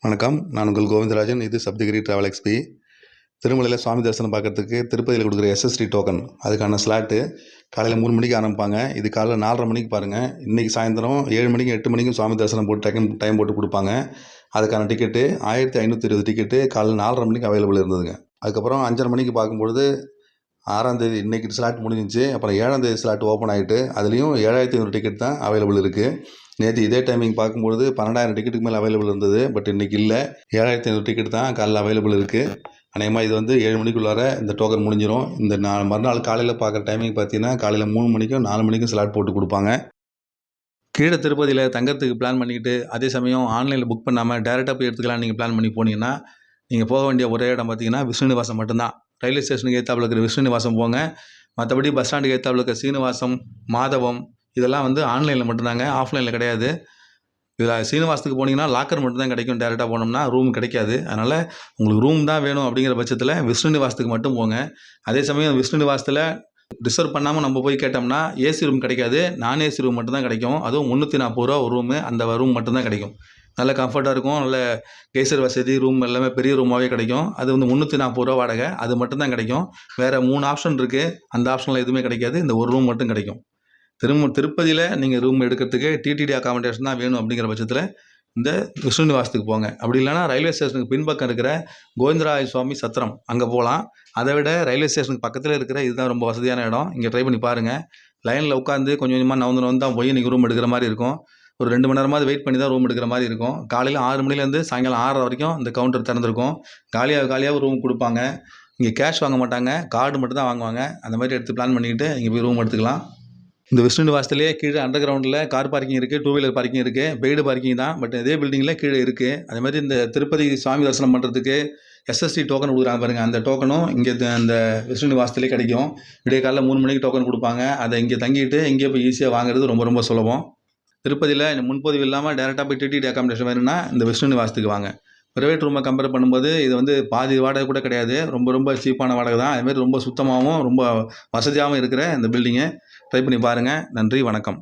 வணக்கம். நான் உங்கள் கோவிந்தராஜன். இது சப்தகிரி டிராவல் எக்ஸ்பி. திருமலையில் சுவாமி தரிசனம் பார்க்கறதுக்கு திருப்பதியில் கொடுக்குற எஸ்எஸ்டி டோக்கன் அதுக்கான ஸ்லாட்டு காலையில் 3 மணிக்கு ஆரம்பிப்பாங்க. இது காலைல 4:30 மணிக்கு பாருங்கள். இன்றைக்கி சாயந்தரம் 7 மணிக்கு 8 மணிக்கும் சுவாமி தரிசனம் போட்டு டைம் போட்டு கொடுப்பாங்க. அதுக்கான டிக்கெட்டு 1520 டிக்கெட்டு காலைல 4:30 மணிக்கு அவைலபிள் இருந்ததுங்க. அதுக்கப்புறம் 5:30 மணிக்கு பார்க்கும்பொழுது 6ஆம் தேதி இன்றைக்கி ஸ்லாட் முடிஞ்சிச்சு. அப்புறம் 7ஆம் தேதி ஸ்லாட் ஓப்பன் ஆகிட்டு அதுலேயும் 7500 டிக்கெட் தான் அவைலபிள் இருக்குது. நேற்று இதே டைமிங் பார்க்கும்பொழுது 12,000 டிக்கெட்டுக்கு மேலே அவைலபிள் இருந்தது. பட் இன்றைக்கி இல்லை, 7,500 டிக்கெட் தான் காலையில் அவைலபிள் இருக்குது. அநேகமாக இது 7 மணிக்குள்ளார இந்த டோக்கன் முடிஞ்சிடும். இந்த மறுநாள் காலையில் பார்க்குற டைமிங் பார்த்தீங்கன்னா காலையில் 3 மணிக்கும் 4 மணிக்கும் ஸ்லாட் போட்டு கொடுப்பாங்க. கீழே திருப்பதியில் தங்கறதுக்கு பிளான் பண்ணிக்கிட்டு அதே சமயம் ஆன்லைனில் புக் பண்ணாமல் டேரெக்டாக போய் எடுத்துக்கலாம் நீங்கள் பிளான் பண்ணி போனீங்கன்னா நீங்கள் போக வேண்டிய ஒரே இடம் பார்த்தீங்கன்னா விஷ்ணுநிவாசம் மட்டும்தான். ரயில்வே ஸ்டேஷனுக்கு ஏற்றாப்புல இருக்கிற விஷ்ணுநிவாசம் போங்க. மற்றபடி பஸ் ஸ்டாண்டுக்கு ஏற்றாப்புல இருக்கிற சீனிவாசம், மாதவம் இதெல்லாம் ஆன்லைனில் மட்டும்தாங்க, ஆஃப்லைனில் கிடையாது. இதில் சீனிவாசத்துக்கு போனீங்கன்னா லாக்கர் மட்டும்தான் கிடைக்கும். டேரெக்டாக போனோம்னா ரூம் கிடைக்காது. அதனால் உங்களுக்கு ரூம் தான் வேணும் அப்படிங்கிற பட்சத்தில் விஷ்ணுநிவாசத்துக்கு மட்டும் போங்க. அதே சமயம் விஷ்ணுநிவாசத்தில் ரிசர்வ் பண்ணாமல் நம்ம போய் கேட்டோம்னா ஏசி ரூம் கிடைக்காது, நான் ஏசி ரூம் மட்டும்தான் கிடைக்கும். அதுவும் 340 ரூபா ஒரு ரூமு. அந்த ரூம் மட்டும்தான் கிடைக்கும். நல்ல கம்ஃபர்ட்டாக இருக்கும். நல்ல கெய்சர் வசதி, ரூம் எல்லாமே பெரிய ரூமாகவே கிடைக்கும். அது 340 ரூபா வாடகை. அது மட்டும்தான் கிடைக்கும். வேறு 3 ஆப்ஷன் இருக்குது. அந்த ஆப்ஷனில் எதுவுமே கிடைக்காது. இந்த ஒரு ரூம் மட்டும் கிடைக்கும். திருப்பதியில் நீங்கள் ரூம் எடுக்கிறதுக்கு டிடிடி அகாமடேஷன் தான் வேணும் அப்படிங்கிற பட்சத்தில் இந்த விஷ்ணுநிவாசத்துக்கு போங்க. அப்படி இல்லைனா ரயில்வே ஸ்டேஷனுக்கு பின்பக்கம் இருக்கிற கோவிந்தராய சுவாமி சத்திரம் அங்கே போகலாம். அதை விட ரயில்வே ஸ்டேஷனுக்கு பக்கத்தில் இருக்கிற இதுதான் ரொம்ப வசதியான இடம். இங்கே ட்ரை பண்ணி பாருங்கள். லைனில் உட்காந்து கொஞ்சம் கொஞ்சமாக நவுந்து தான் போய் நீங்கள் ரூம் எடுக்கிற மாதிரி இருக்கும். ஒரு 2 மணி நேரமாவது வெயிட் பண்ணி தான் ரூம் எடுக்கிற மாதிரி இருக்கும். காலையில் 6 மணிலேருந்து சாயங்காலம் 6:30 வரைக்கும் இந்த கவுண்டர் திறந்துருக்கும். காலியாக ரூம் கொடுப்பாங்க. இங்கே கேஷ் வாங்க மாட்டாங்க, கார்டு மட்டும் தான் வாங்குவாங்க. அந்த மாதிரி எடுத்து பிளான் பண்ணிக்கிட்டு இங்கே போய் ரூம் எடுத்துக்கலாம். இந்த விஷ்ணுநிவாசத்துலேயே கீழே அண்டர் கிரவுண்டில் கார் பார்க்கிங் இருக்குது, 2 வீலர் பார்க்கிங் இருக்குது. பெய்டு பார்க்கிங் தான், பட் இதே பில்டிங்கில் கீழே இருக்குது. அதே மாதிரி இந்த திருப்பதி சுவாமி தரிசனம் பண்ணுறதுக்கு எஸ்எஸ்டி டோக்கன் கொடுக்குறாங்க பாருங்கள். அந்த டோக்கனும் இங்கே அந்த விஷ்ணுநிவாசத்துலேயே கிடைக்கும். விடிய காலையில் 3 மணிக்கு டோக்கன் கொடுப்பாங்க. அதை இங்கே தங்கிட்டு இங்கே போய் ஈஸியாக வாங்குறது ரொம்ப ரொம்ப சுலபம். திருப்பதியில் முன்பதிவு இல்லாமல் டேரெக்டாக போய் டிடிடி அகாமடேஷன் வேணும்னா இந்த விஷ்ணுநிவாசத்துக்கு வாங்க. ப்ரைவேட் ரூமை கம்பேர் பண்ணும்போது இது பாதி வாடகை கூட கிடையாது. ரொம்ப ரொம்ப சீப்பான வாடகை தான். அதுமாதிரி ரொம்ப சுத்தமாகவும் ரொம்ப வசதியாகவும் இருக்கிற இந்த பில்டிங்கை ட்ரை பண்ணி பாருங்கள். நன்றி, வணக்கம்.